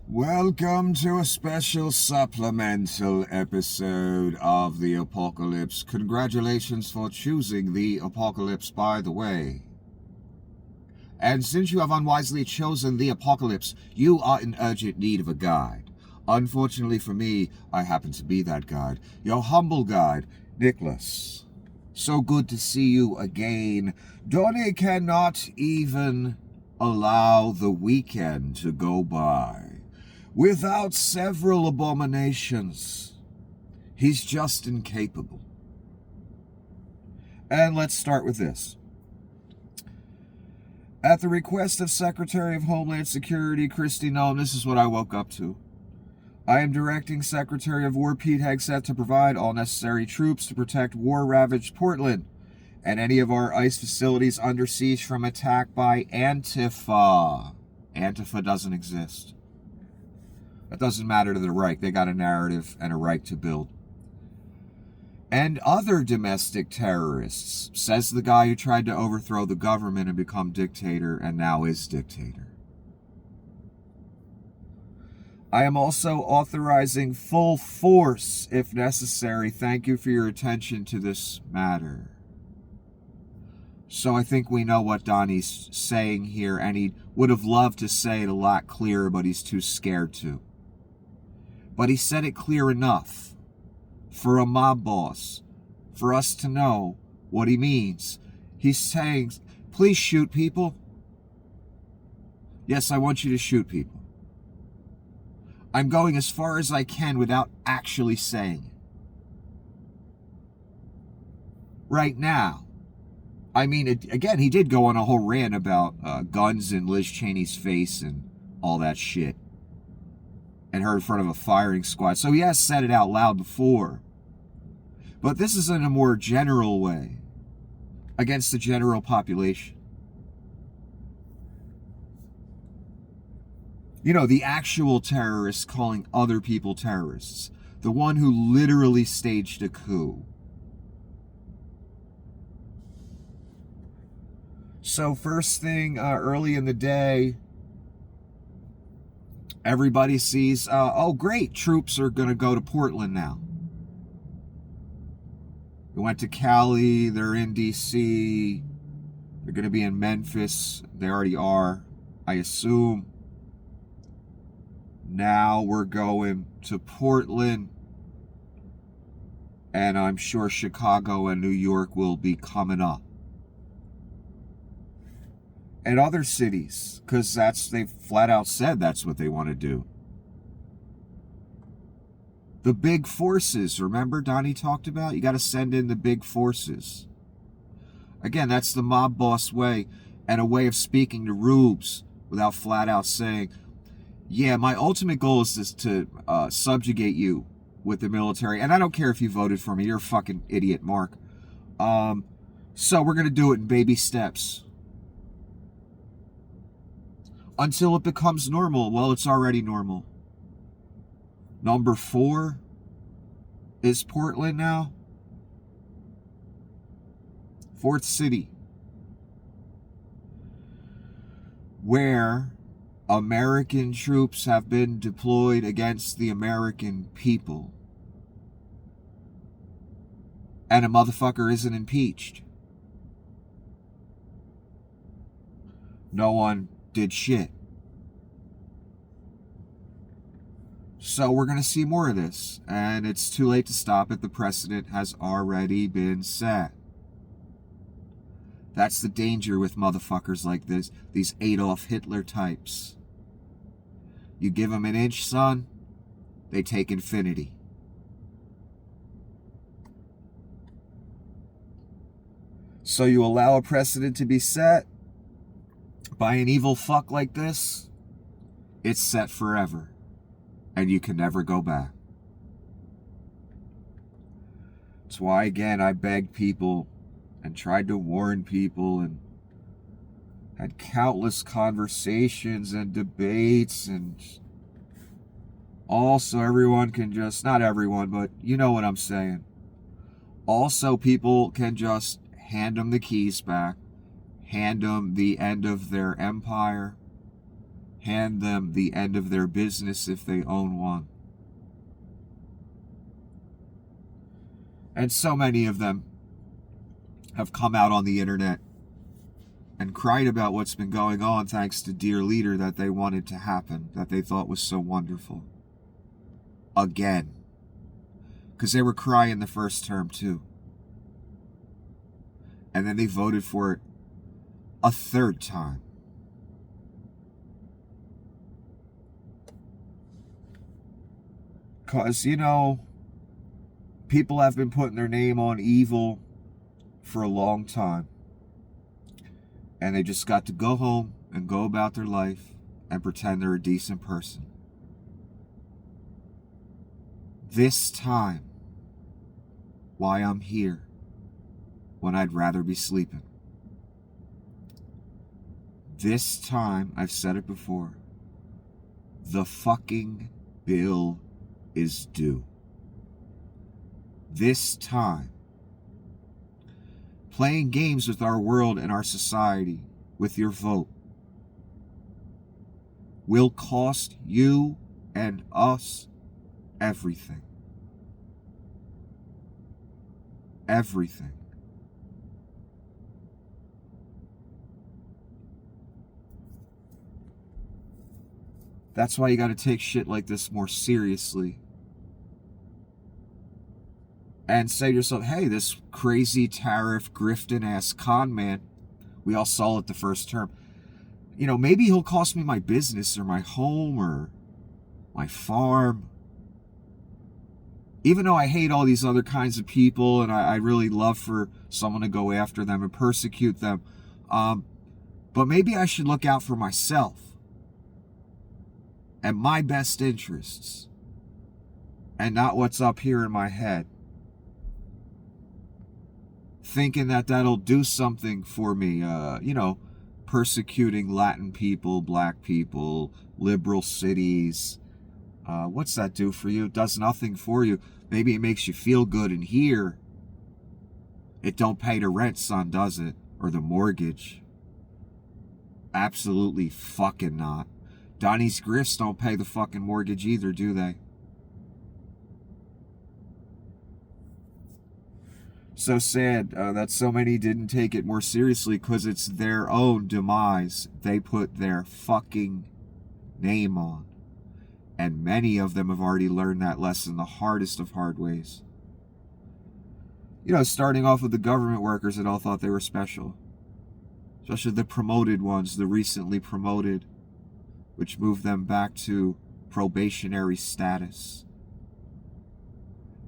Welcome to a special supplemental episode of The Apocalypse. Congratulations for choosing The Apocalypse, by the way. And since you have unwisely chosen The Apocalypse, you are in urgent need of a guide. Unfortunately for me, I happen to be that guide. Your humble guide, Nicholas. So good to see you again. Donnie cannot even allow the weekend to go by without several abominations. He's just incapable. And let's start with this. At the request of Secretary of Homeland Security Kristi Noem, this is what I woke up to. I am directing Secretary of War Pete Hegseth to provide all necessary troops to protect war-ravaged Portland and any of our ICE facilities under siege from attack by Antifa. Antifa doesn't exist. That doesn't matter to the Reich. They got a narrative and a Reich to build. And other domestic terrorists, says the guy who tried to overthrow the government and become dictator and now is dictator. I am also authorizing full force if necessary. Thank you for your attention to this matter. So I think we know what Donnie's saying here, and he would have loved to say it a lot clearer, but he's too scared to. But he said it clear enough for a mob boss, for us to know what he means. He's saying, please shoot people. Yes, I want you to shoot people. I'm going as far as I can without actually saying it. Right now. I mean, again, he did go on a whole rant about guns in Liz Cheney's face and all that shit. And her in front of a firing squad. So he has said it out loud before. But this is in a more general way. Against the general population. You know, the actual terrorists calling other people terrorists. The one who literally staged a coup. So first thing, early in the day, everybody sees, oh great, troops are going to go to Portland now. They went to Cali, they're in D.C., they're going to be in Memphis, they already are, I assume. Now we're going to Portland, and I'm sure Chicago and New York will be coming up. And other cities, because they've flat out said that's what they want to do. The big forces, remember Donnie talked about? You got to send in the big forces. Again, that's the mob boss way, and a way of speaking to rubes without flat out saying, yeah, my ultimate goal is to subjugate you with the military. And I don't care if you voted for me. You're a fucking idiot, Mark. So we're going to do it in baby steps. Until it becomes normal. Well, it's already normal. Number 4 is Portland now. 4th city. Where American troops have been deployed against the American people. And a motherfucker isn't impeached. No one did shit. So we're going to see more of this. And it's too late to stop it. The precedent has already been set. That's the danger with motherfuckers like this. These Adolf Hitler types. You give them an inch, son, they take infinity. So you allow a precedent to be set by an evil fuck like this, it's set forever. And you can never go back. That's why, again, I begged people and tried to warn people and had countless conversations and debates, and also everyone can just, not everyone, but you know what I'm saying. Also, people can just hand them the keys back, hand them the end of their empire, hand them the end of their business if they own one. And so many of them have come out on the internet and cried about what's been going on thanks to Dear Leader that they wanted to happen, that they thought was so wonderful. Again. Because they were crying the first term too. And then they voted for it a third time. Because, you know, people have been putting their name on evil for a long time. And they just got to go home and go about their life and pretend they're a decent person. This time, why I'm here when I'd rather be sleeping. This time, I've said it before, the fucking bill is due. This time, playing games with our world and our society with your vote will cost you and us everything. Everything. That's why you got to take shit like this more seriously. And say to yourself, hey, this crazy tariff grifting ass con man, we all saw it the first term. You know, maybe he'll cost me my business or my home or my farm. Even though I hate all these other kinds of people and I really love for someone to go after them and persecute them. But maybe I should look out for myself and my best interests and not what's up here in my head. Thinking that that'll do something for me, you know, persecuting Latin people, black people, liberal cities. What's that do for you? It does nothing for you. Maybe it makes you feel good in here. It don't pay the rent, son, does it? Or the mortgage? Absolutely fucking not. Donnie's grifts don't pay the fucking mortgage either, do they? So sad that so many didn't take it more seriously because it's their own demise they put their fucking name on. And many of them have already learned that lesson the hardest of hard ways. You know, starting off with the government workers that all thought they were special. Especially the promoted ones, the recently promoted, which moved them back to probationary status.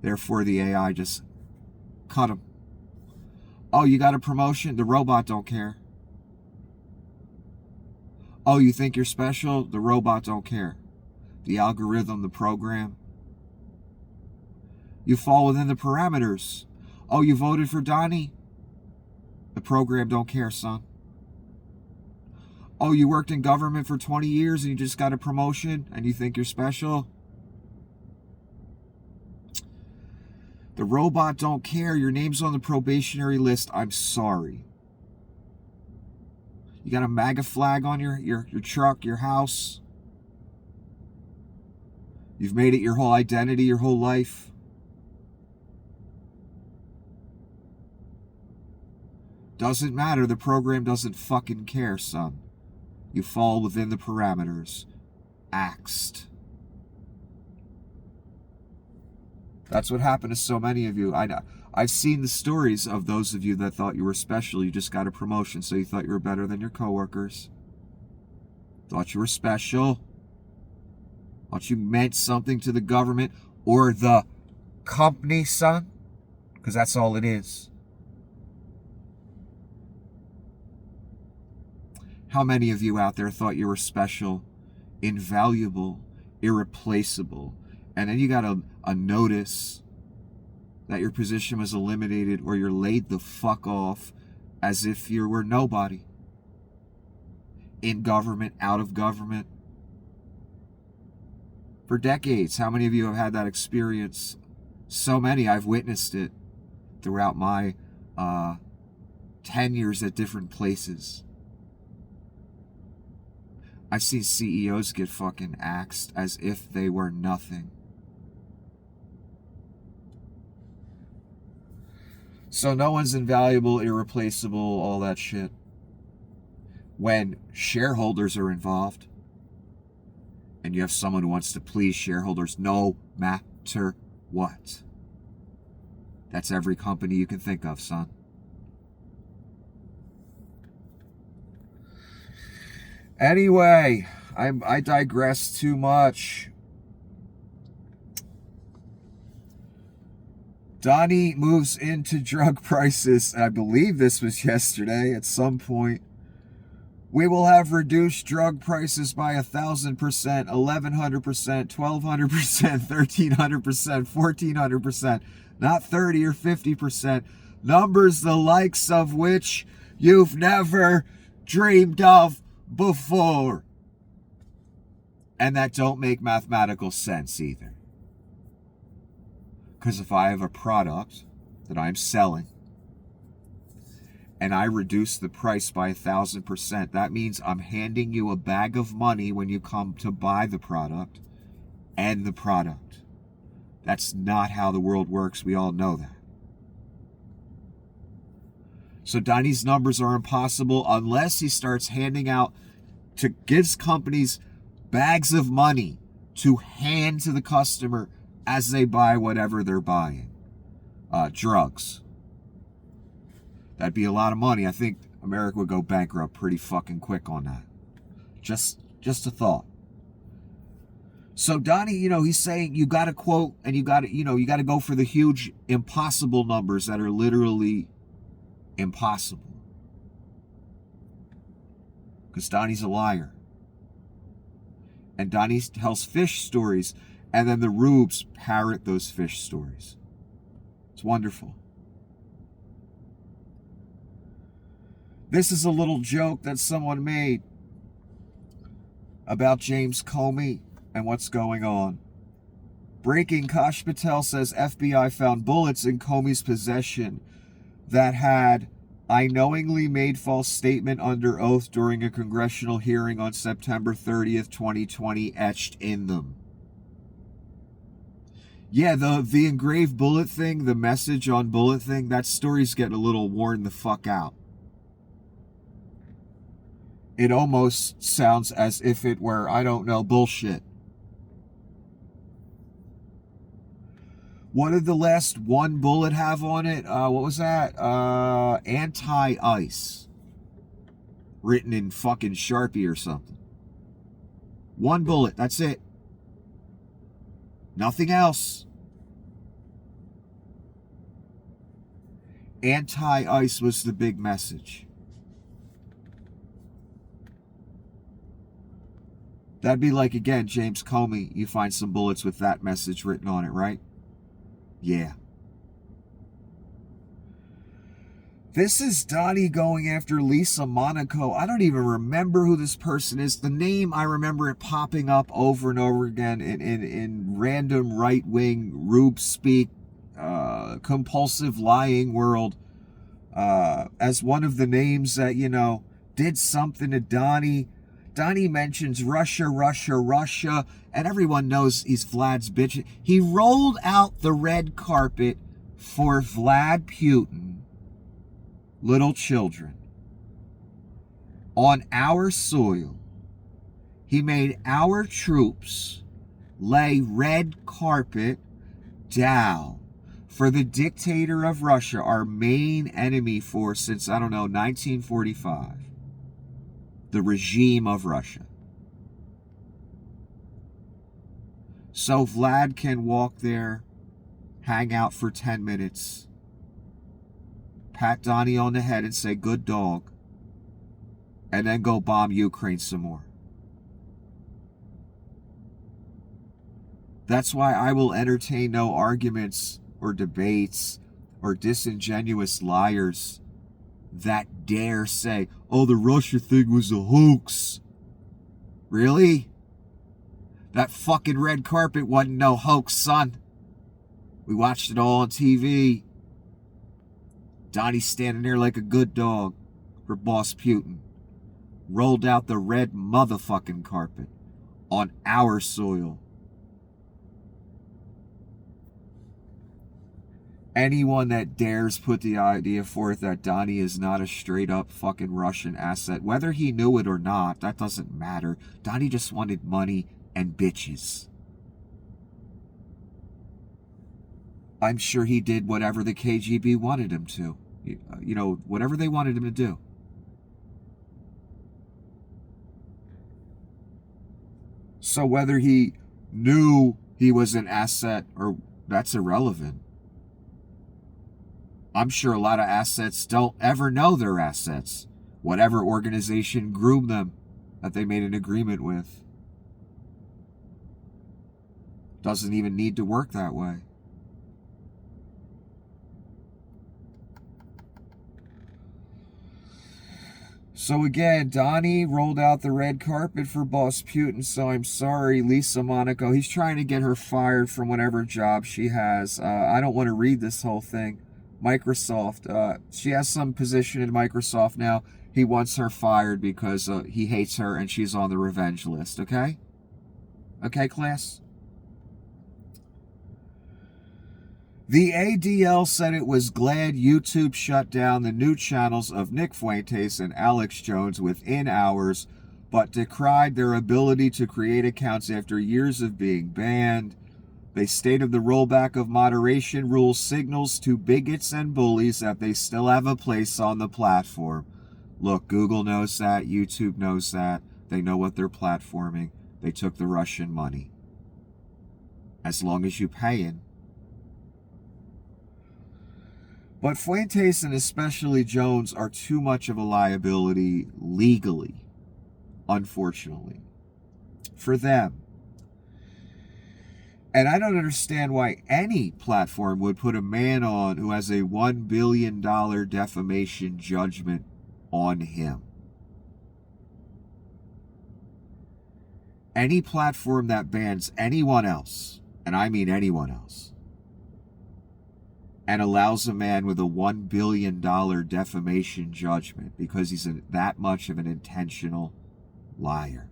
Therefore, the AI just cut them. Oh, you got a promotion? The robot don't care. Oh, you think you're special? The robot don't care. The algorithm, the program. You fall within the parameters. Oh, you voted for Donnie? The program don't care, son. Oh, you worked in government for 20 years and you just got a promotion and you think you're special? The robot don't care. Your name's on the probationary list. I'm sorry. You got a MAGA flag on your truck, your house. You've made it your whole identity, your whole life. Doesn't matter. The program doesn't fucking care, son. You fall within the parameters. Axed. That's what happened to so many of you. I've seen the stories of those of you that thought you were special. You just got a promotion, so you thought you were better than your coworkers. Thought you were special. Thought you meant something to the government or the company, son. Because that's all it is. How many of you out there thought you were special, invaluable, irreplaceable, and then you got a notice that your position was eliminated or you're laid the fuck off as if you were nobody? In government, out of government. For decades, how many of you have had that experience? So many. I've witnessed it throughout my tenures at different places. I've seen CEOs get fucking axed as if they were nothing. So no one's invaluable, irreplaceable, all that shit. When shareholders are involved, and you have someone who wants to please shareholders no matter what. That's every company you can think of, son. Anyway, I digress too much. Donnie moves into drug prices. I believe this was yesterday at some point. We will have reduced drug prices by 1,000%, 1,100%, 1,200%, 1,300%, 1,400%, not 30 or 50%. Numbers the likes of which you've never dreamed of before. And that don't make mathematical sense either. Because if I have a product that I'm selling and I reduce the price by 1,000%, that means I'm handing you a bag of money when you come to buy the product and the product. That's not how the world works. We all know that. So Donnie's numbers are impossible unless he starts handing out, gives companies bags of money to hand to the customer as they buy whatever they're buying. Drugs. That'd be a lot of money. I think America would go bankrupt pretty fucking quick on that. Just a thought. So Donnie, he's saying you got to quote and you got to go for the huge impossible numbers that are literally impossible. Because Donnie's a liar. And Donnie tells fish stories, and then the rubes parrot those fish stories. It's wonderful. This is a little joke that someone made about James Comey and what's going on. Breaking, Kash Patel says FBI found bullets in Comey's possession that had "I knowingly made false statement under oath during a congressional hearing on September 30th, 2020 etched in them." Yeah, the engraved bullet thing, the message on bullet thing, that story's getting a little worn the fuck out. It almost sounds as if it were, I don't know, bullshit. What did the last one bullet have on it? What was that? Anti-ice. Written in fucking Sharpie or something. One bullet, that's it. Nothing else. Anti-ice was the big message. That'd be like, again, James Comey, you find some bullets with that message written on it, right? Yeah. This is Donnie going after Lisa Monaco. I don't even remember who this person is. The name, I remember it popping up over and over again in random right-wing Rube speak, compulsive lying world, as one of the names that, did something to Donnie. Donnie mentions Russia, and everyone knows he's Vlad's bitch. He rolled out the red carpet for Vlad Putin, little children, on our soil. He made our troops lay red carpet down for the dictator of Russia, our main enemy since, 1945. The regime of Russia. So Vlad can walk there, hang out for 10 minutes, pat Donnie on the head and say, "Good dog," and then go bomb Ukraine some more. That's why I will entertain no arguments or debates or disingenuous liars that dare say, "Oh, the Russia thing was a hoax." Really? That fucking red carpet wasn't no hoax, son. We watched it all on TV. Donnie's standing there like a good dog for Boss Putin. rolled out the red motherfucking carpet on our soil. Anyone that dares put the idea forth that Donnie is not a straight up fucking Russian asset, whether he knew it or not, that doesn't matter. Donnie just wanted money and bitches. I'm sure he did whatever the KGB wanted him to. You know, whatever they wanted him to do. So whether he knew he was an asset or that's irrelevant. I'm sure a lot of assets don't ever know they're assets. Whatever organization groomed them that they made an agreement with. Doesn't even need to work that way. So again, Donnie rolled out the red carpet for Boss Putin, so I'm sorry, Lisa Monaco. He's trying to get her fired from whatever job she has. I don't want to read this whole thing. Microsoft, she has some position in Microsoft now. He wants her fired because he hates her and she's on the revenge list, okay? Okay, class? The ADL said it was glad YouTube shut down the new channels of Nick Fuentes and Alex Jones within hours, but decried their ability to create accounts after years of being banned. They stated the rollback of moderation rules signals to bigots and bullies that they still have a place on the platform. Look, Google knows that. YouTube knows that. They know what they're platforming. They took the Russian money. As long as you paying. But Fuentes and especially Jones are too much of a liability legally, unfortunately, for them. And I don't understand why any platform would put a man on who has a $1 billion defamation judgment on him. Any platform that bans anyone else, and I mean anyone else, and allows a man with a $1 billion defamation judgment because he's that much of an intentional liar.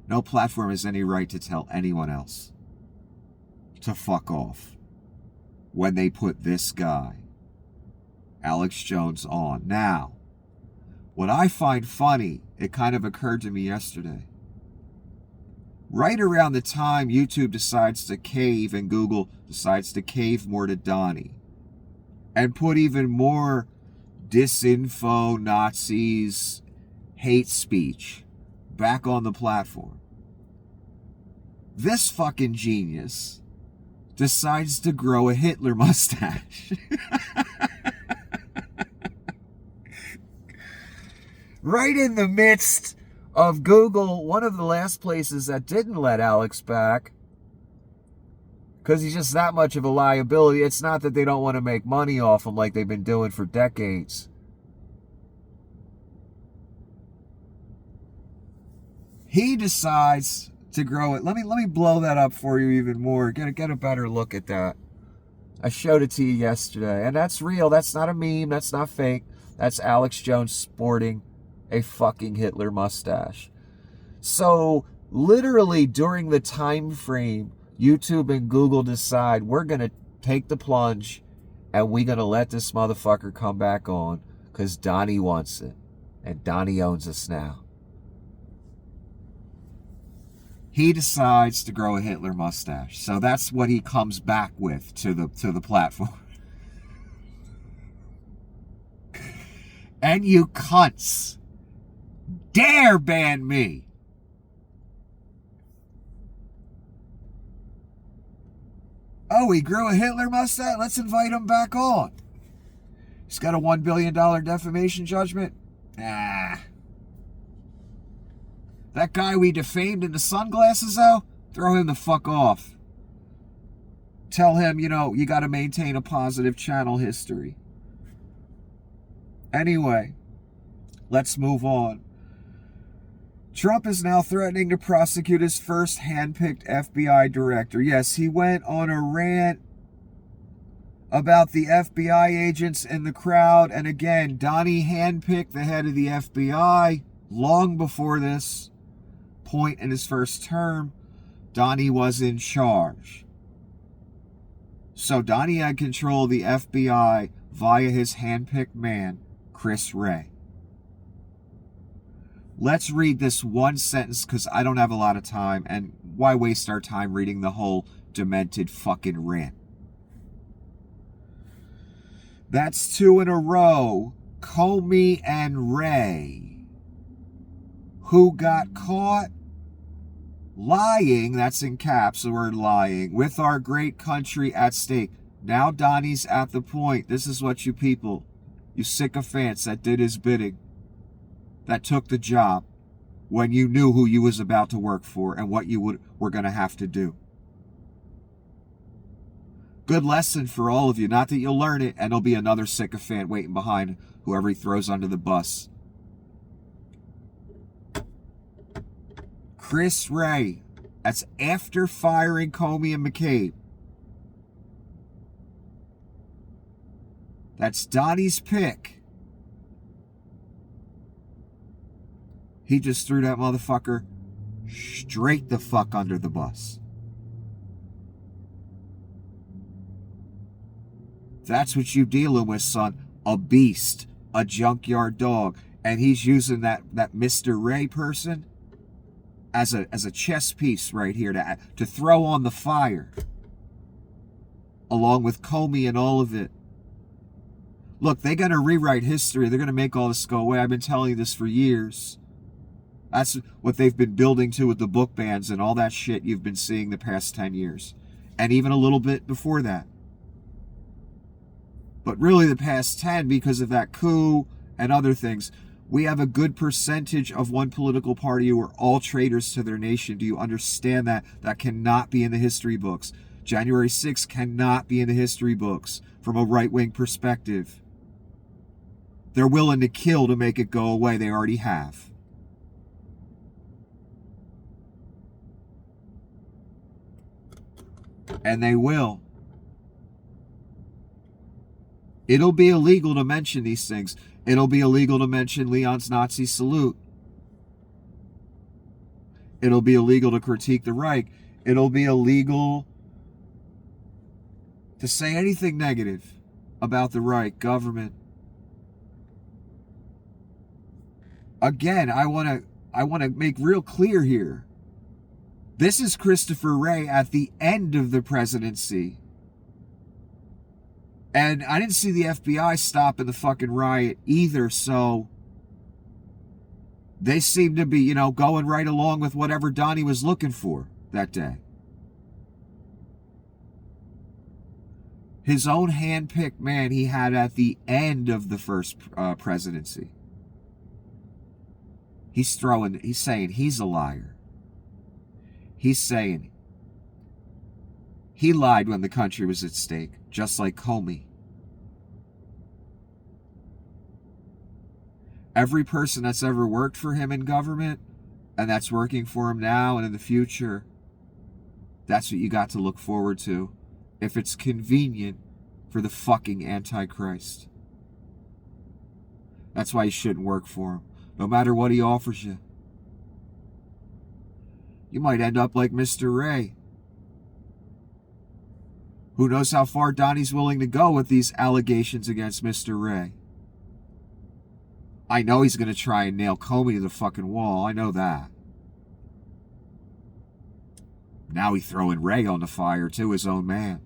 No platform has any right to tell anyone else to fuck off when they put this guy, Alex Jones, on. Now, what I find funny, it kind of occurred to me yesterday. Right around the time YouTube decides to cave and Google decides to cave more to Donnie and put even more disinfo, Nazis, hate speech back on the platform, this fucking genius decides to grow a Hitler mustache. Right in the midst of Google, one of the last places that didn't let Alex back because he's just that much of a liability. It's not that they don't want to make money off him like they've been doing for decades. He decides to grow it. Let me blow that up for you even more. Get a better look at that. I showed it to you yesterday, and that's real. That's not a meme. That's not fake. That's Alex Jones sporting a fucking Hitler mustache. So literally during the time frame, YouTube and Google decide we're going to take the plunge and we're going to let this motherfucker come back on because Donnie wants it. And Donnie owns us now. He decides to grow a Hitler mustache. So that's what he comes back with to the platform. And you cunts dare ban me. Oh, he grew a Hitler mustache? Let's invite him back on. He's got a $1 billion defamation judgment? Ah. That guy we defamed in the sunglasses, though? Throw him the fuck off. Tell him, you got to maintain a positive channel history. Anyway, let's move on. Trump is now threatening to prosecute his first handpicked FBI director. Yes, he went on a rant about the FBI agents in the crowd. And again, Donnie handpicked the head of the FBI long before this point in his first term. Donnie was in charge. So Donnie had control of the FBI via his handpicked man, Chris Wray. Let's read this one sentence because I don't have a lot of time, and why waste our time reading the whole demented fucking rant? That's 2 in a row. Comey and Wray, who got caught lying, that's in caps, the word lying, with our great country at stake. Now Donnie's at the point. This is what you people, you sycophants that did his bidding, that took the job when you knew who you was about to work for and what you were going to have to do. Good lesson for all of you. Not that you'll learn it, and there'll be another sycophant waiting behind whoever he throws under the bus. Chris Wray, that's after firing Comey and McCabe. That's Donnie's pick. He just threw that motherfucker straight the fuck under the bus. That's what you dealing with, son. A beast. A junkyard dog. And he's using that Mr. Wray person as a chess piece right here to throw on the fire. Along with Comey and all of it. Look, they're going to rewrite history. They're going to make all this go away. I've been telling you this for years. That's what they've been building to with the book bans and all that shit you've been seeing the past 10 years. And even a little bit before that. But really the past 10, because of that coup and other things, we have a good percentage of one political party who are all traitors to their nation. Do you understand that? That cannot be in the history books. January 6th cannot be in the history books from a right-wing perspective. They're willing to kill to make it go away. They already have. And they will. It'll be illegal to mention these things. It'll be illegal to mention Leon's Nazi salute. It'll be illegal to critique the Reich. It'll be illegal to say anything negative about the Reich government. Again, I want to make real clear here. This is Christopher Wray at the end of the presidency. And I didn't see the FBI stopping the fucking riot either, so they seem to be, going right along with whatever Donnie was looking for that day. His own hand-picked man he had at the end of the first presidency. He's saying he's a liar. He's saying he lied when the country was at stake, just like Comey. Every person that's ever worked for him in government, and that's working for him now and in the future, that's what you got to look forward to, if it's convenient for the fucking Antichrist. That's why you shouldn't work for him, no matter what he offers you. You might end up like Mr. Wray. Who knows how far Donnie's willing to go with these allegations against Mr. Wray. I know he's going to try and nail Comey to the fucking wall. I know that. Now he's throwing Wray on the fire too, his own man.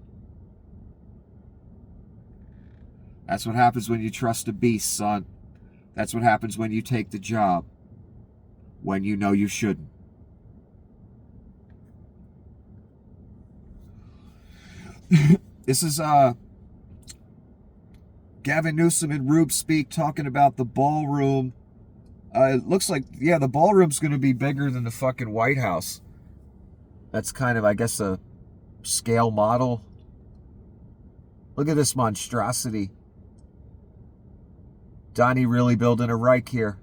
That's what happens when you trust a beast, son. That's what happens when you take the job. When you know you shouldn't. This is Gavin Newsom and Rube speak talking about the ballroom. It looks like, the ballroom's going to be bigger than the fucking White House. That's kind of, I guess, a scale model. Look at this monstrosity. Donnie really building a Reich here.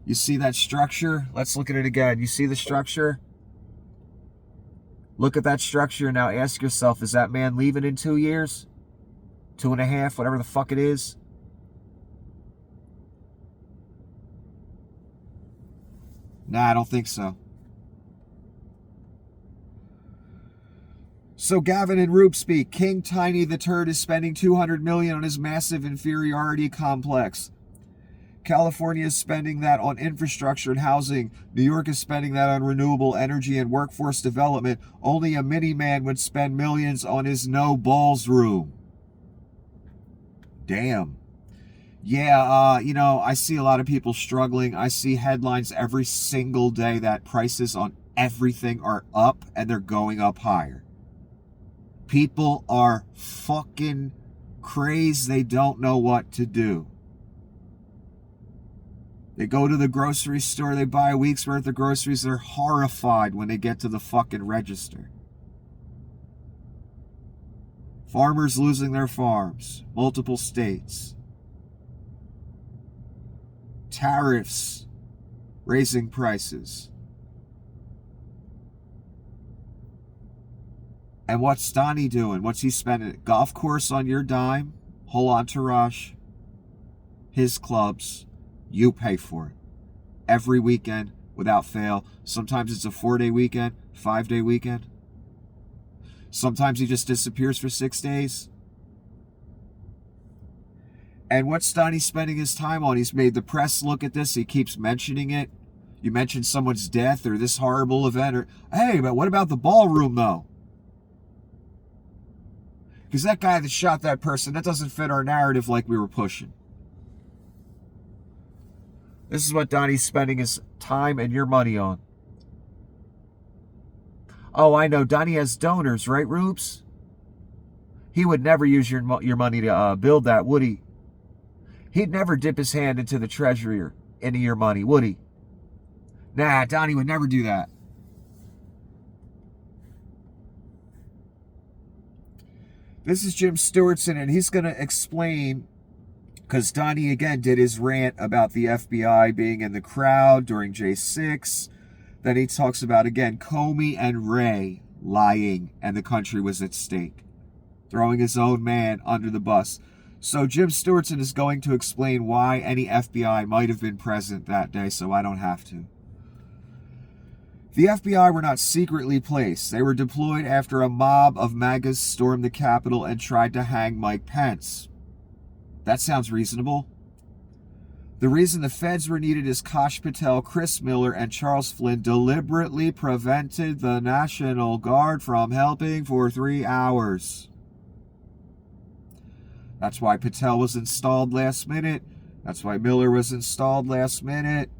You see that structure? Let's look at it again. You see the structure? Look at that structure and now ask yourself, is that man leaving in 2 years? 2.5, whatever the fuck it is? Nah, I don't think so. So Gavin and Rube speak. King Tiny the Turd is spending $200 million on his massive inferiority complex. California is spending that on infrastructure and housing. New York is spending that on renewable energy and workforce development. Only a mini-man would spend millions on his no-balls room. Damn. Yeah, I see a lot of people struggling. I see headlines every single day that prices on everything are up and they're going up higher. People are fucking crazed. They don't know what to do. They go to the grocery store, they buy a week's worth of groceries, they're horrified when they get to the fucking register. Farmers losing their farms, multiple states. Tariffs raising prices. And what's Donnie doing? What's he spending? Golf course on your dime, whole entourage, his clubs. You pay for it. Every weekend, without fail. Sometimes it's a 4-day weekend, 5-day weekend. Sometimes he just disappears for 6 days. And what's Donnie spending his time on? He's made the press look at this. He keeps mentioning it. You mention someone's death or this horrible event. Or hey, but what about the ballroom, though? Because that guy that shot that person, that doesn't fit our narrative like we were pushing. This is what Donnie's spending his time and your money on. Oh, I know. Donnie has donors, right, Rubes? He would never use your money to build that, would he? He'd never dip his hand into the treasury or into your money, would he? Nah, Donnie would never do that. This is Jim Stewartson, and he's going to explain, because Donnie, again, did his rant about the FBI being in the crowd during J6. Then he talks about, again, Comey and Ray lying, and the country was at stake. Throwing his own man under the bus. So Jim Stewartson is going to explain why any FBI might have been present that day, so I don't have to. The FBI were not secretly placed. They were deployed after a mob of MAGAs stormed the Capitol and tried to hang Mike Pence. That sounds reasonable. The reason the feds were needed is Kash Patel, Chris Miller, and Charles Flynn deliberately prevented the National Guard from helping for 3 hours. That's why Patel was installed last minute. That's why Miller was installed last minute.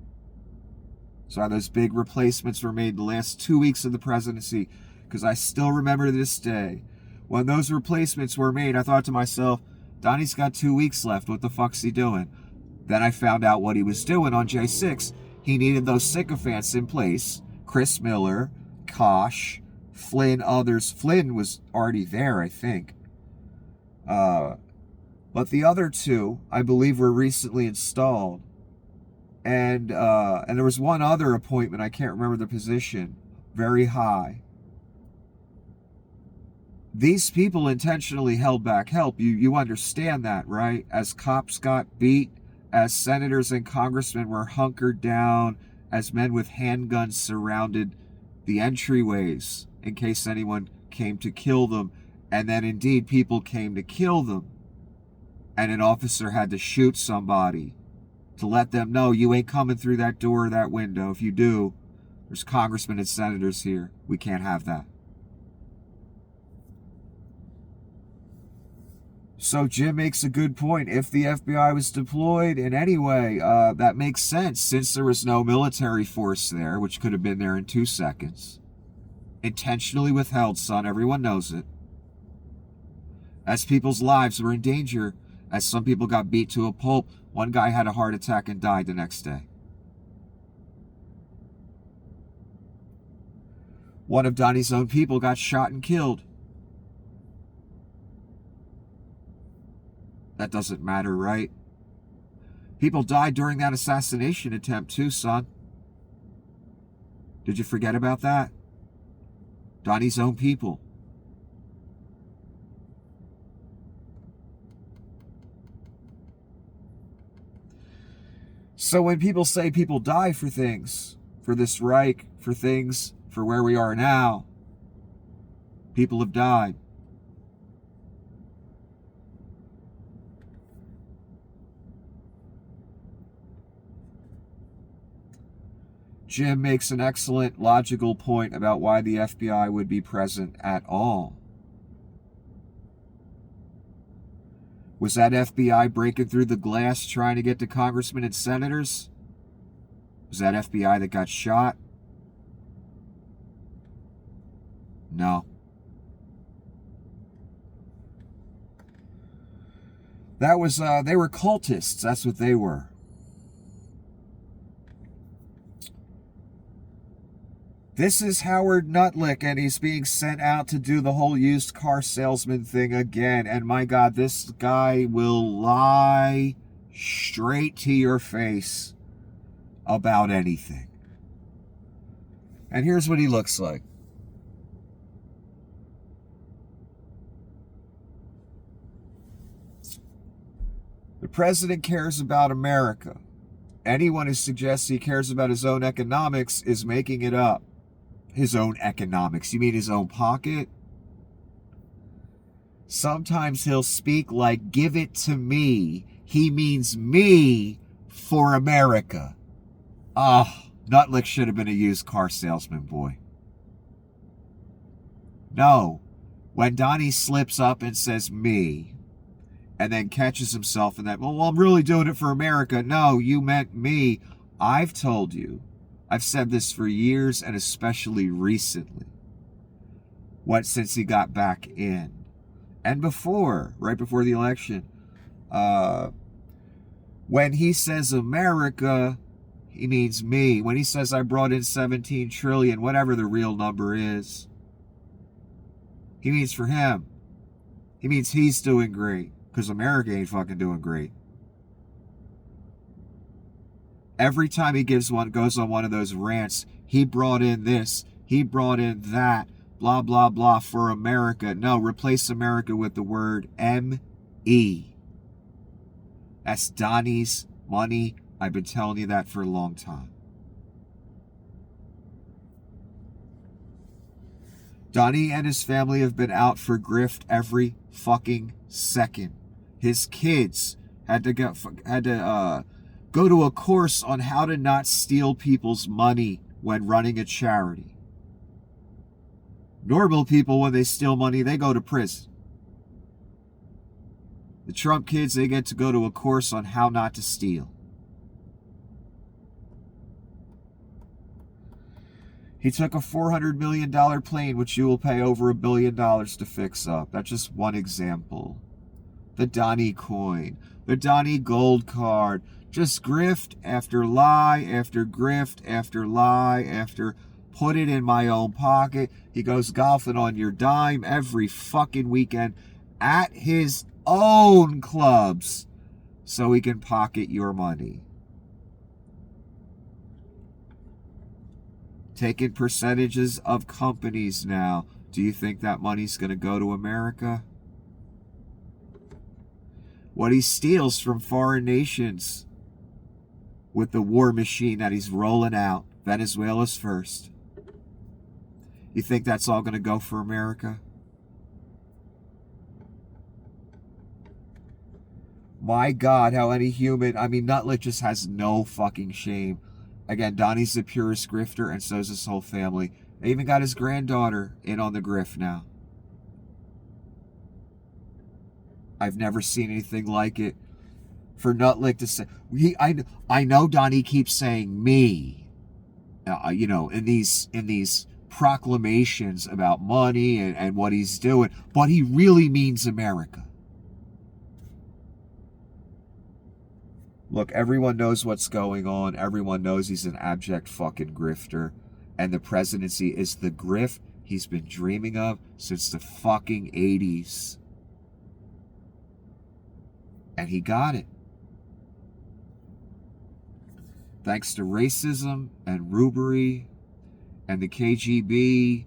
That's why those big replacements were made the last 2 weeks of the presidency. Because I still remember this day. When those replacements were made, I thought to myself, Donnie's got 2 weeks left. What the fuck's he doing? Then I found out what he was doing on J6. He needed those sycophants in place. Chris Miller, Kosh, Flynn, others. Flynn was already there, I think. But the other two, I believe, were recently installed. And there was one other appointment, I can't remember the position, very high. These people intentionally held back help. You understand that, right? As cops got beat, as senators and congressmen were hunkered down, as men with handguns surrounded the entryways in case anyone came to kill them. And then indeed people came to kill them. And an officer had to shoot somebody to let them know, you ain't coming through that door or that window. If you do, there's congressmen and senators here. We can't have that. So Jim makes a good point. If the FBI was deployed in any way, that makes sense since there was no military force there, which could have been there in 2 seconds. Intentionally withheld, son. Everyone knows it. As people's lives were in danger, as some people got beat to a pulp, one guy had a heart attack and died the next day. One of Donnie's own people got shot and killed. That doesn't matter, right? People died during that assassination attempt too, son. Did you forget about that? Donnie's own people. So when people say people die for things, for this Reich, for things, for where we are now, people have died. Jim makes an excellent logical point about why the FBI would be present at all. Was that FBI breaking through the glass trying to get to congressmen and senators? Was that FBI that got shot? No. That was, they were cultists. That's what they were. This is Howard Nutlick, and he's being sent out to do the whole used car salesman thing again. And my God, this guy will lie straight to your face about anything. And here's what he looks like. The president cares about America. Anyone who suggests he cares about his own economics is making it up. His own economics? You mean his own pocket? Sometimes he'll speak like, give it to me. He means me for America. Nutlick should have been a used car salesman, boy. No. When Donnie slips up and says me, and then catches himself in that, well, I'm really doing it for America. No, you meant me. I've told you. I've said this for years, and especially recently. Since he got back in. And before, right before the election. When he says America, he means me. When he says I brought in 17 trillion, whatever the real number is, he means for him. He means he's doing great. Because America ain't fucking doing great. Every time he goes on one of those rants, he brought in this, he brought in that, blah, blah, blah, for America. No, replace America with the word M-E. That's Donnie's money. I've been telling you that for a long time. Donnie and his family have been out for grift every fucking second. His kids had to go to a course on how to not steal people's money when running a charity. Normal people, when they steal money, they go to prison. The Trump kids, they get to go to a course on how not to steal. He took a $400 million plane, which you will pay over $1 billion to fix up. That's just one example. The Donnie coin, the Donnie gold card, just grift after lie after grift after lie after put it in my own pocket. He goes golfing on your dime every fucking weekend at his own clubs so he can pocket your money. Taking percentages of companies now. Do you think that money's going to go to America? What he steals from foreign nations with the war machine that he's rolling out, Venezuela's first. You think that's all going to go for America? My God, how any human, Nutlick just has no fucking shame. Again, Donnie's the purest grifter, and so's his whole family. They even got his granddaughter in on the grift now. I've never seen anything like it. For Nutlick to say, I know Donnie keeps saying me, in these proclamations about money and what he's doing, but he really means America. Look, everyone knows what's going on. Everyone knows he's an abject fucking grifter. And the presidency is the grift he's been dreaming of since the fucking 80s. And he got it. Thanks to racism and rubery and the KGB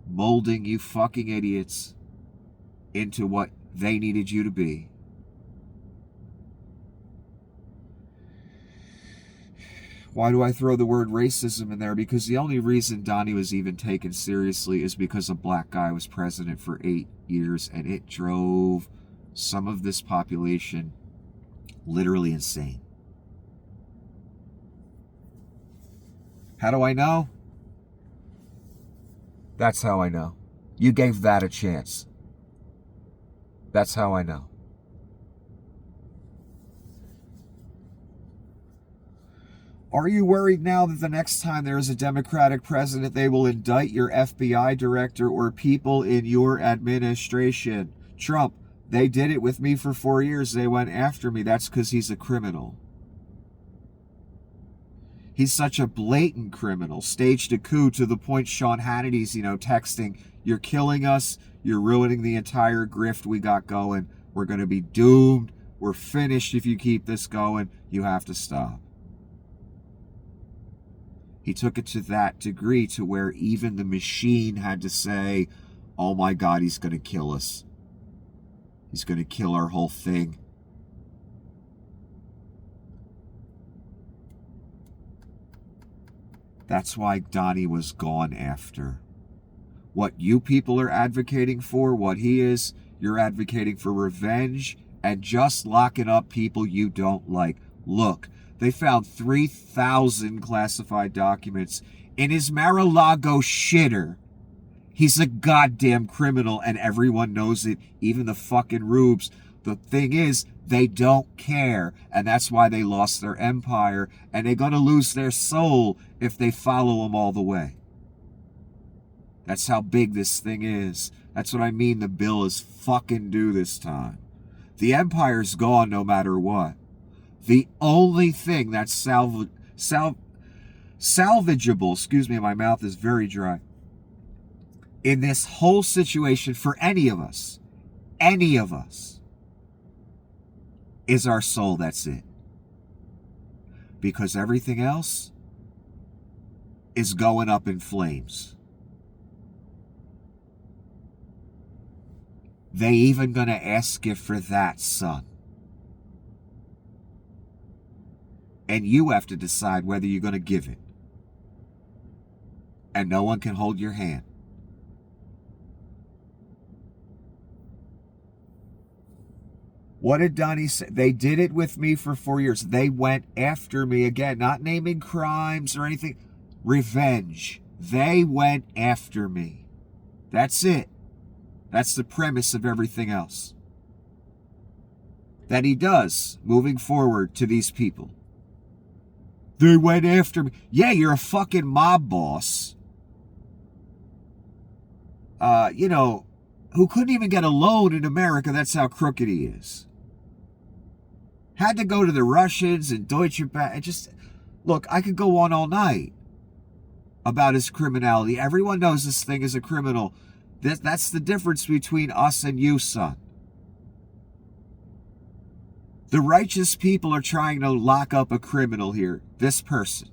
molding you fucking idiots into what they needed you to be. Why do I throw the word racism in there? Because the only reason Donnie was even taken seriously is because a black guy was president for 8 years, and it drove some of this population literally insane. How do I know? That's how I know. You gave that a chance. That's how I know. Are you worried now that the next time there is a Democratic president, they will indict your FBI director or people in your administration? Trump, they did it with me for 4 years. They went after me. That's because he's a criminal. He's such a blatant criminal. Staged a coup to the point Sean Hannity's, texting, "You're killing us. You're ruining the entire grift we got going. We're going to be doomed. We're finished if you keep this going. You have to stop." He took it to that degree to where even the machine had to say, "Oh my God, he's going to kill us. He's going to kill our whole thing." That's why Donnie was gone after. What you people are advocating for, what he is, you're advocating for revenge and just locking up people you don't like. Look, they found 3,000 classified documents in his Mar-a-Lago shitter. He's a goddamn criminal and everyone knows it, even the fucking rubes. The thing is, they don't care, and that's why they lost their empire, and they're gonna lose their soul if they follow him all the way. That's how big this thing is. That's what I mean the bill is fucking due this time. The empire's gone no matter what. The only thing that's salvageable, excuse me, my mouth is very dry, in this whole situation for any of us, is our soul. That's it. Because everything else is going up in flames. They even gonna ask you for that, son. And you have to decide whether you're gonna give it. And no one can hold your hand. What did Donnie say? They did it with me for 4 years. They went after me again, not naming crimes or anything. Revenge. They went after me. That's it. That's the premise of everything else that he does moving forward to these people. They went after me. Yeah, you're a fucking mob boss. Who couldn't even get a loan in America. That's how crooked he is. Had to go to the Russians and Deutsche Bank. Look, I could go on all night about his criminality. Everyone knows this thing is a criminal. That's the difference between us and you, son. The righteous people are trying to lock up a criminal here, this person,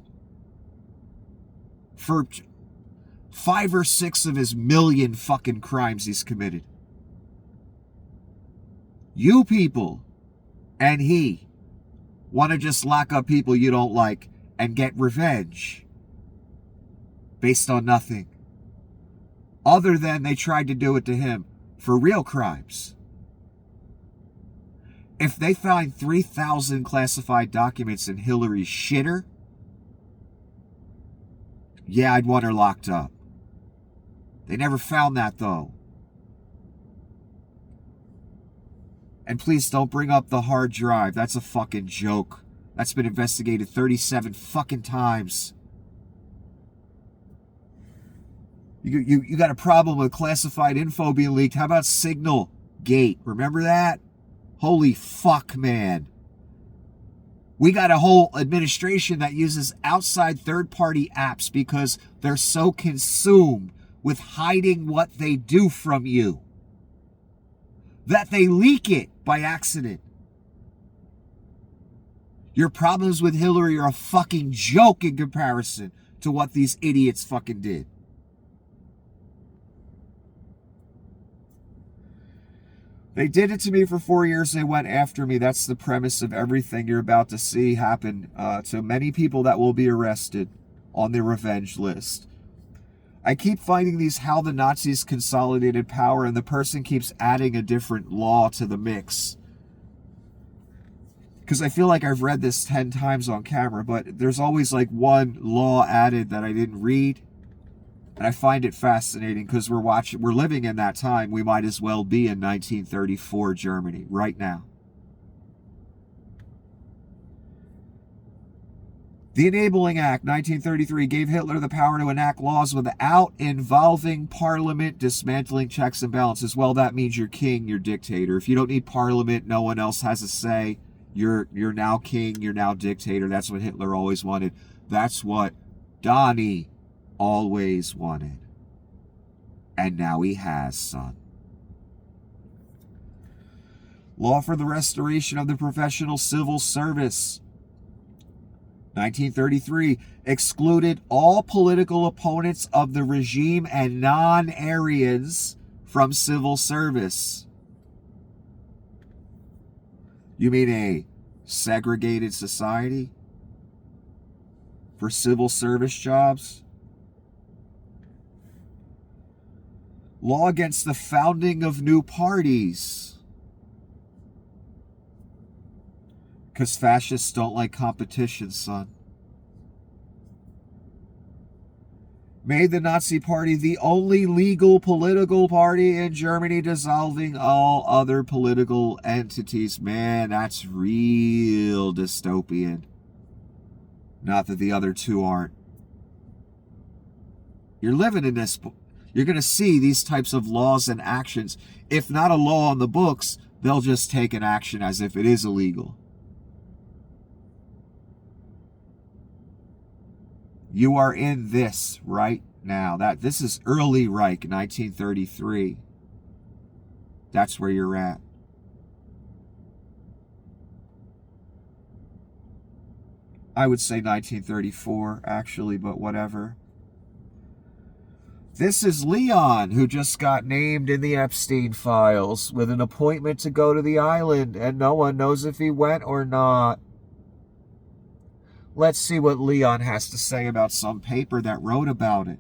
for 5 or 6 of his million fucking crimes he's committed. You people and he want to just lock up people you don't like and get revenge based on nothing other than they tried to do it to him for real crimes. If they find 3,000 classified documents in Hillary's shitter, yeah, I'd want her locked up. They never found that, though. And please don't bring up the hard drive. That's a fucking joke. That's been investigated 37 fucking times. You got a problem with classified info being leaked. How about Signal Gate? Remember that? Holy fuck, man. We got a whole administration that uses outside third-party apps because they're so consumed with hiding what they do from you that they leak it by accident. Your problems with Hillary are a fucking joke in comparison to what these idiots fucking did. They did it to me for 4 years. They went after me. That's the premise of everything you're about to see happen to many people that will be arrested on their revenge list. I keep finding these how the Nazis consolidated power, and the person keeps adding a different law to the mix. Because I feel like I've read this 10 times on camera, but there's always like one law added that I didn't read. And I find it fascinating because we're living in that time. We might as well be in 1934 Germany right now. The Enabling Act, 1933, gave Hitler the power to enact laws without involving Parliament, dismantling checks and balances. Well, that means you're king, you're dictator. If you don't need Parliament, no one else has a say. You're now king, you're now dictator. That's what Hitler always wanted. That's what Donnie always wanted. And now he has, son. Law for the restoration of the professional civil service. 1933 excluded all political opponents of the regime and non-Aryans from civil service. You mean a segregated society for civil service jobs? Law against the founding of new parties. Because fascists don't like competition, son. Made the Nazi Party the only legal political party in Germany, dissolving all other political entities. Man, that's real dystopian. Not that the other two aren't. You're living in this. You're going to see these types of laws and actions. If not a law on the books, they'll just take an action as if it is illegal. You are in this right now. This is early Reich, 1933. That's where you're at. I would say 1934, actually, but whatever. This is Leon, who just got named in the Epstein files with an appointment to go to the island, and no one knows if he went or not. Let's see what Leon has to say about some paper that wrote about it.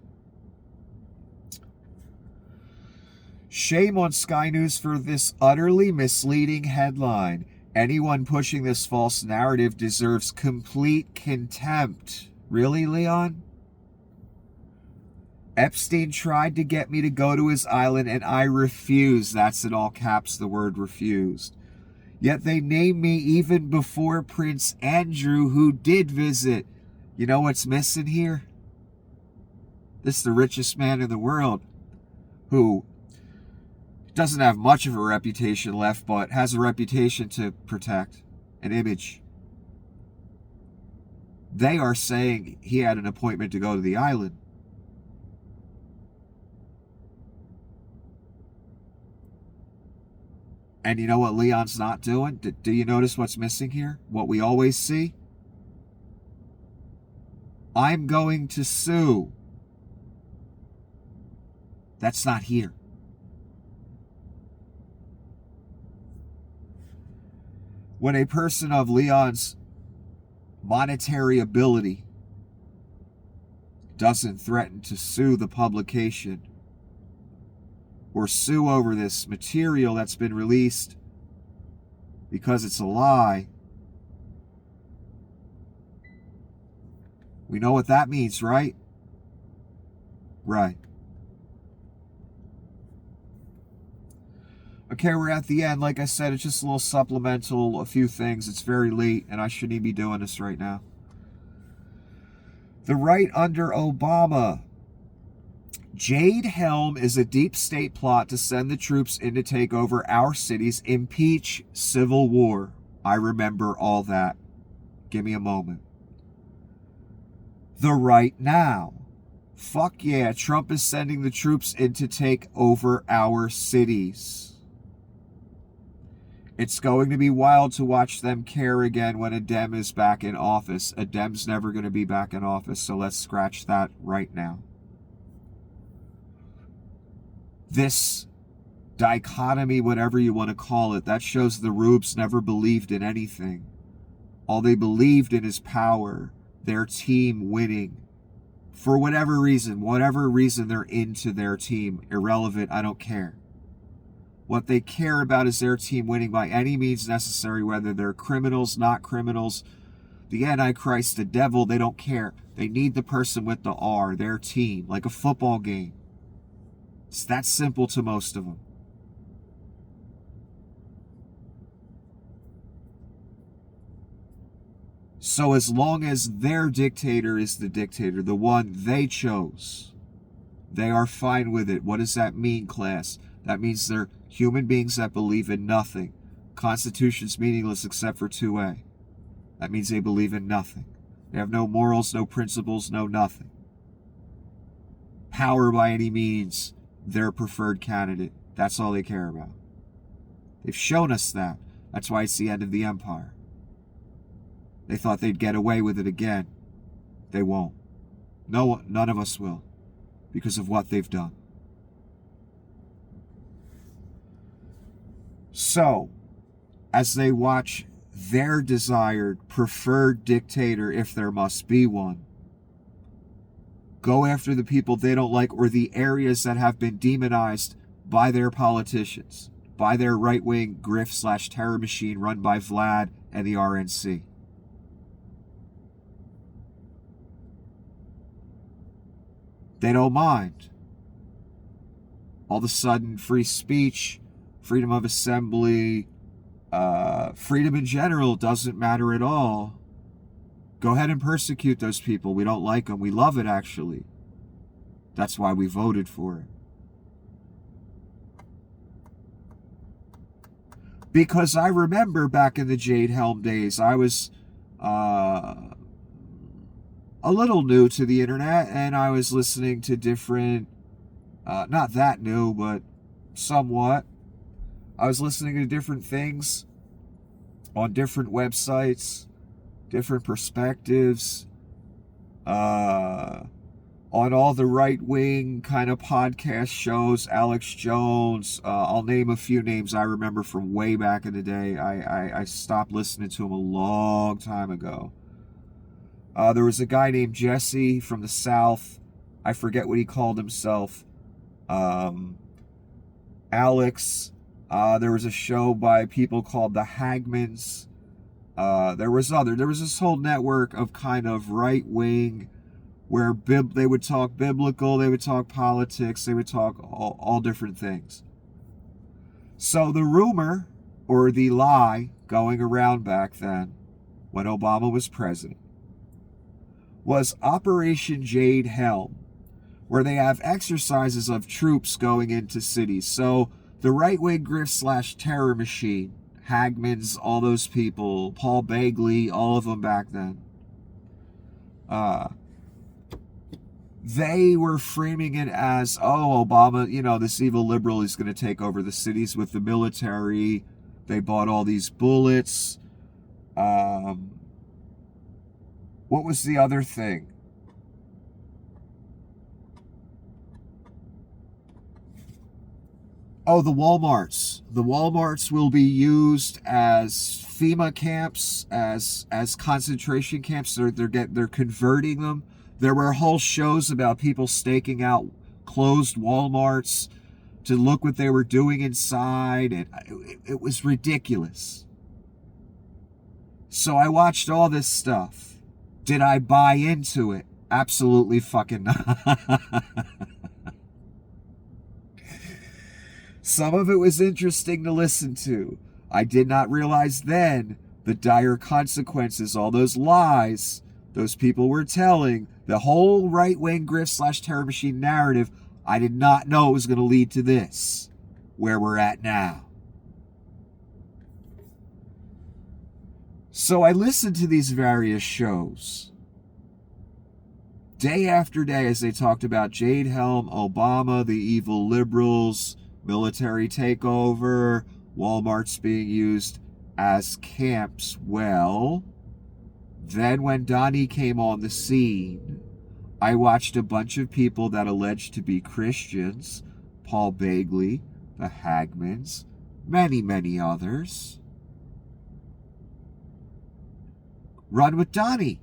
Shame on Sky News for this utterly misleading headline. Anyone pushing this false narrative deserves complete contempt. Really, Leon? Epstein tried to get me to go to his island and I refused. That's in all caps, the word refused. Yet they named me even before Prince Andrew, who did visit. You know what's missing here? This is the richest man in the world, who doesn't have much of a reputation left, but has a reputation to protect, an image. They are saying he had an appointment to go to the island. And you know what Leon's not doing? Do you notice what's missing here? What we always see? I'm going to sue. That's not here. When a person of Leon's monetary ability doesn't threaten to sue the publication or sue over this material that's been released because it's a lie, we know what that means, right? Right. Okay, we're at the end. Like I said, it's just a little supplemental, a few things. It's very late, and I shouldn't even be doing this right now. The right under Obama. Jade Helm is a deep state plot to send the troops in to take over our cities, impeach civil war. I remember all that. Give me a moment. The right now. Fuck yeah, Trump is sending the troops in to take over our cities. It's going to be wild to watch them care again when a Dem is back in office. A Dem's never going to be back in office, so let's scratch that right now. This dichotomy, whatever you want to call it, that shows the Rubes never believed in anything. All they believed in is power, their team winning. For whatever reason they're into their team, irrelevant, I don't care. What they care about is their team winning by any means necessary, whether they're criminals, not criminals, the Antichrist, the devil, they don't care. They need the person with the R, their team, like a football game. It's that simple to most of them. So as long as their dictator is the dictator, the one they chose, they are fine with it. What does that mean, class? That means they're human beings that believe in nothing. Constitution's meaningless except for 2A. That means they believe in nothing. They have no morals, no principles, no nothing. Power by any means, their preferred candidate. That's all they care about. They've shown us that. That's why it's the end of the empire. They thought they'd get away with it again. They won't. No, none of us will, because of what they've done. So, as they watch their desired, preferred dictator, if there must be one, go after the people they don't like or the areas that have been demonized by their politicians, by their right-wing grift/terror machine run by Vlad and the RNC. They don't mind. All of a sudden, free speech, freedom of assembly, freedom in general doesn't matter at all. Go ahead and persecute those people. We don't like them. We love it, actually. That's why we voted for it. Because I remember back in the Jade Helm days, I was a little new to the internet, and I was listening to different, not that new, but somewhat. I was listening to different things on different websites, different perspectives, on all the right-wing kind of podcast shows, Alex Jones. I'll name a few names I remember from way back in the day. I stopped listening to him a long time ago. There was a guy named Jesse from the South. I forget what he called himself. Alex. There was a show by people called the Hagmans. There was this whole network of kind of right-wing, where they would talk biblical, they would talk politics, they would talk all different things. So the rumor, or the lie, going around back then, when Obama was president, was Operation Jade Helm, where they have exercises of troops going into cities. So the right-wing grift/terror machine, Hagmans, all those people, Paul Begley, all of them back then, they were framing it as, oh, Obama, this evil liberal is going to take over the cities with the military. They bought all these bullets. What was the other thing? Oh, the Walmarts. The Walmarts will be used as FEMA camps, as concentration camps. They're converting them. There were whole shows about people staking out closed Walmarts to look what they were doing inside, and it was ridiculous. So I watched all this stuff. Did I buy into it? Absolutely fucking not. Some of it was interesting to listen to. I did not realize then the dire consequences, all those lies those people were telling, the whole right-wing grift/terror machine narrative. I did not know it was going to lead to this, where we're at now. So I listened to these various shows day after day as they talked about Jade Helm, Obama, the evil liberals, military takeover, Walmarts being used as camps. Well, then when Donnie came on the scene, I watched a bunch of people that alleged to be Christians, Paul Begley, the Hagmans, many, many others. Run with Donnie.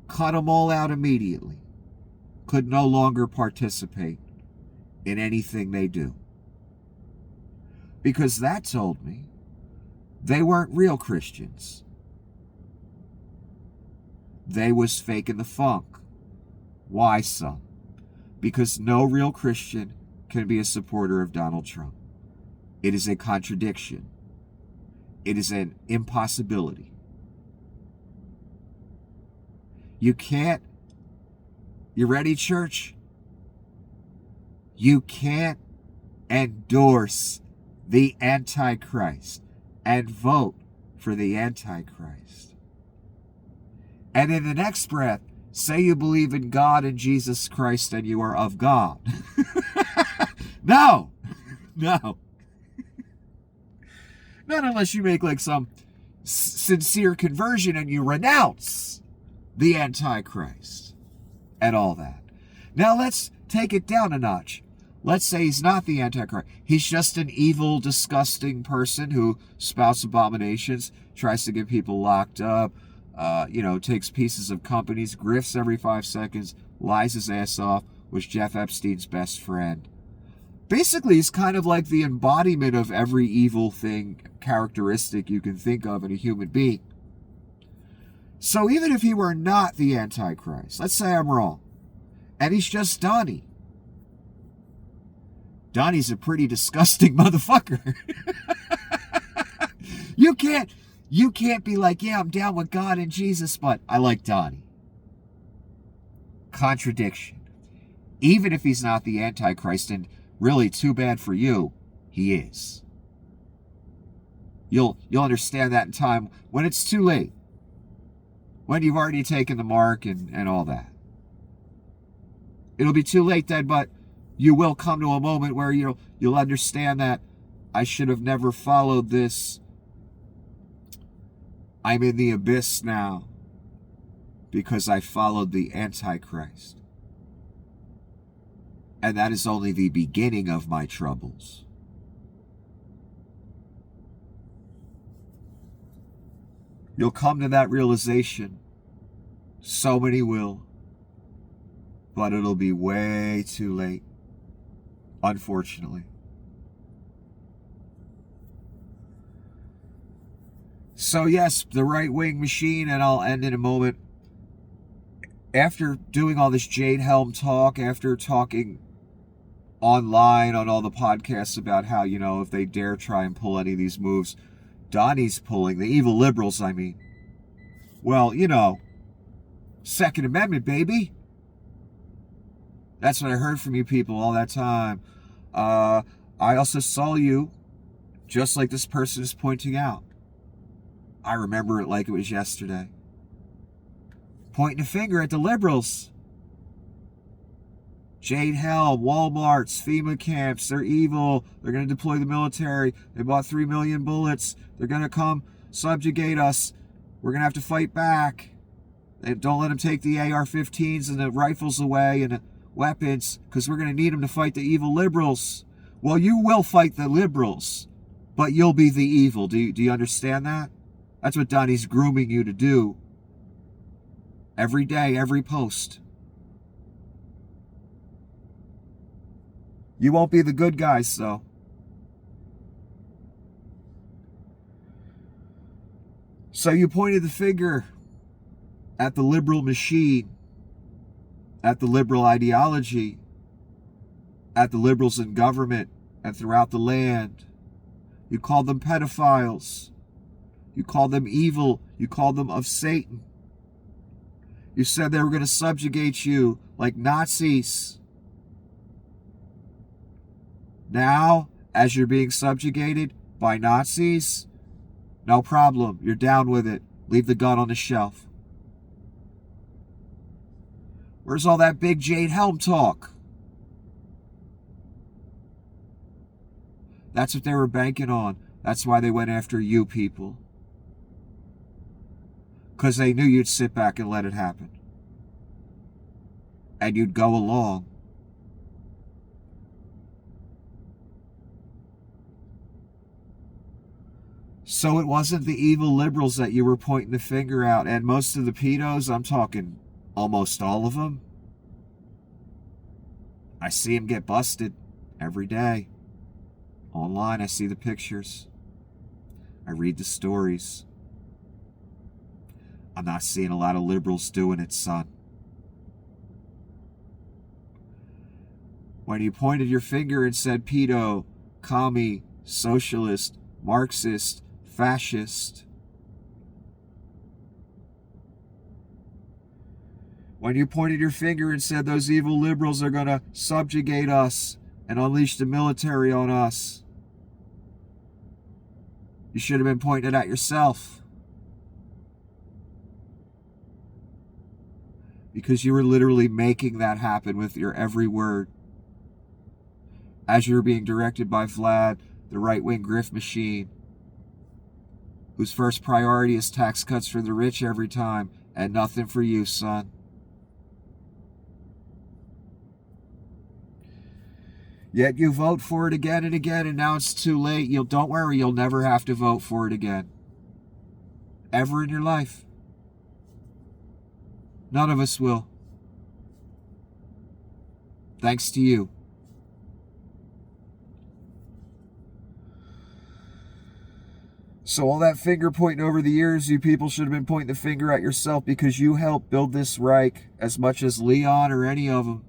Cut them all out immediately. Could no longer participate in anything they do. Because that told me they weren't real Christians. They was faking the funk. Why so? Because no real Christian can be a supporter of Donald Trump. It is a contradiction. It is an impossibility. You can't. You ready, church? You can't endorse the Antichrist and vote for the Antichrist. And in the next breath, say you believe in God and Jesus Christ and you are of God. No. No. Not unless you make like some sincere conversion and you renounce the Antichrist and all that. Now let's take it down a notch. Let's say he's not the Antichrist. He's just an evil, disgusting person who spouts abominations, tries to get people locked up, takes pieces of companies, grifts every 5 seconds, lies his ass off, was Jeff Epstein's best friend. Basically, he's kind of like the embodiment of every evil thing, characteristic you can think of in a human being. So even if he were not the Antichrist, let's say I'm wrong, and he's just Donnie. Donnie's a pretty disgusting motherfucker. You can't be like, yeah, I'm down with God and Jesus, but I like Donnie. Contradiction. Even if he's not the Antichrist, and really too bad for you, he is. You'll understand that in time when it's too late. When you've already taken the mark and all that. It'll be too late then, but you will come to a moment where you'll understand that I should have never followed this. I'm in the abyss now because I followed the Antichrist. And that is only the beginning of my troubles. You'll come to that realization. So many will. But it'll be way too late. Unfortunately. So yes, the right-wing machine, and I'll end in a moment. After doing all this Jade Helm talk, after talking online on all the podcasts about how, if they dare try and pull any of these moves, Donnie's pulling, the evil liberals, I mean. Well, Second Amendment, baby. That's what I heard from you people all that time. I also saw you, just like this person is pointing out. I remember it like it was yesterday. Pointing a finger at the liberals. Jade Helm, Walmarts, FEMA camps, they're evil. They're going to deploy the military. They bought 3 million bullets. They're going to come subjugate us. We're going to have to fight back. Don't let them take the AR-15s and the rifles away and the weapons, because we're going to need them to fight the evil liberals. Well, you will fight the liberals, but you'll be the evil. Do you understand that? That's what Donnie's grooming you to do. Every day, every post. You won't be the good guys, though. So you pointed the finger at the liberal machine, at the liberal ideology, at the liberals in government and throughout the land. You called them pedophiles. You called them evil. You called them of Satan. You said they were going to subjugate you like Nazis. Now, as you're being subjugated by Nazis, no problem. You're down with it. Leave the gun on the shelf. Where's all that big Jade Helm talk? That's what they were banking on. That's why they went after you people. Because they knew you'd sit back and let it happen. And you'd go along. So it wasn't the evil liberals that you were pointing the finger at, and most of the pedos, I'm talking almost all of them, I see them get busted every day. Online, I see the pictures. I read the stories. I'm not seeing a lot of liberals doing it, son. When you pointed your finger and said pedo, commie, socialist, Marxist, fascist. When you pointed your finger and said those evil liberals are going to subjugate us and unleash the military on us, you should have been pointing it at yourself. Because you were literally making that happen with your every word. As you were being directed by Vlad, the right-wing grift machine, whose first priority is tax cuts for the rich every time, and nothing for you, son. Yet you vote for it again and again, and now it's too late. Don't worry, you'll never have to vote for it again. Ever in your life. None of us will. Thanks to you. So all that finger pointing over the years, you people should have been pointing the finger at yourself, because you helped build this Reich as much as Leon or any of them.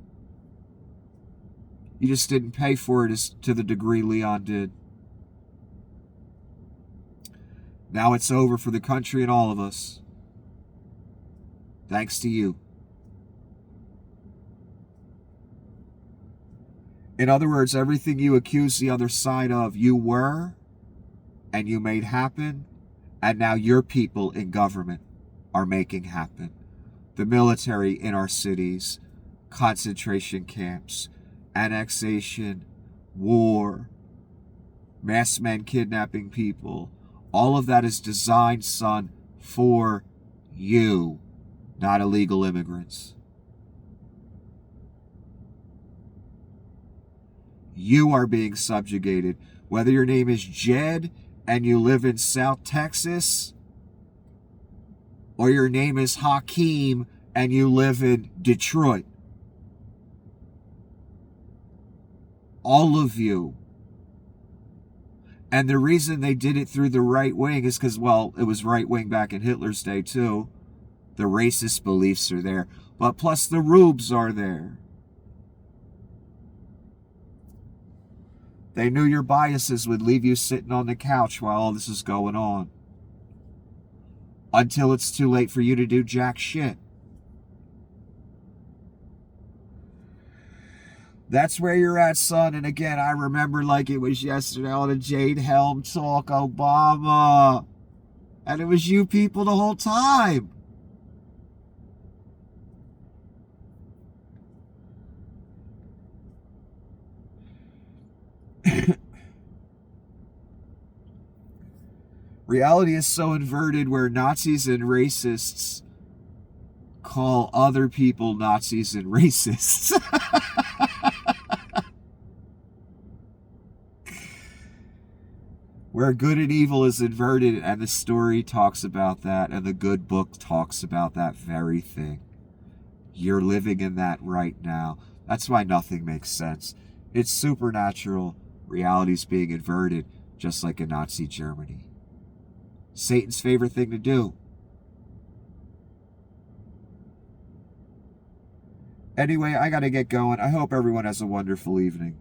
You just didn't pay for it to the degree Leon did. Now it's over for the country and all of us. Thanks to you. In other words, everything you accuse the other side of, you were and you made happen, and now your people in government are making happen. The military in our cities, concentration camps, annexation, war, mass men kidnapping people, all of that is designed, son, for you, not illegal immigrants. You are being subjugated, whether your name is Jed and you live in South Texas, or your name is Hakeem and you live in Detroit. All of you. And the reason they did it through the right wing is because, well, it was right wing back in Hitler's day too. The racist beliefs are there. But plus the rubes are there. They knew your biases would leave you sitting on the couch while all this is going on. Until it's too late for you to do jack shit. That's where you're at, son. And again, I remember like it was yesterday on the Jade Helm talk, Obama. And it was you people the whole time. Reality is so inverted where Nazis and racists call other people Nazis and racists. Where good and evil is inverted, and the story talks about that, and the good book talks about that very thing. You're living in that right now. That's why nothing makes sense. It's supernatural. Reality's being inverted, just like in Nazi Germany. Satan's favorite thing to do. Anyway, I gotta get going. I hope everyone has a wonderful evening.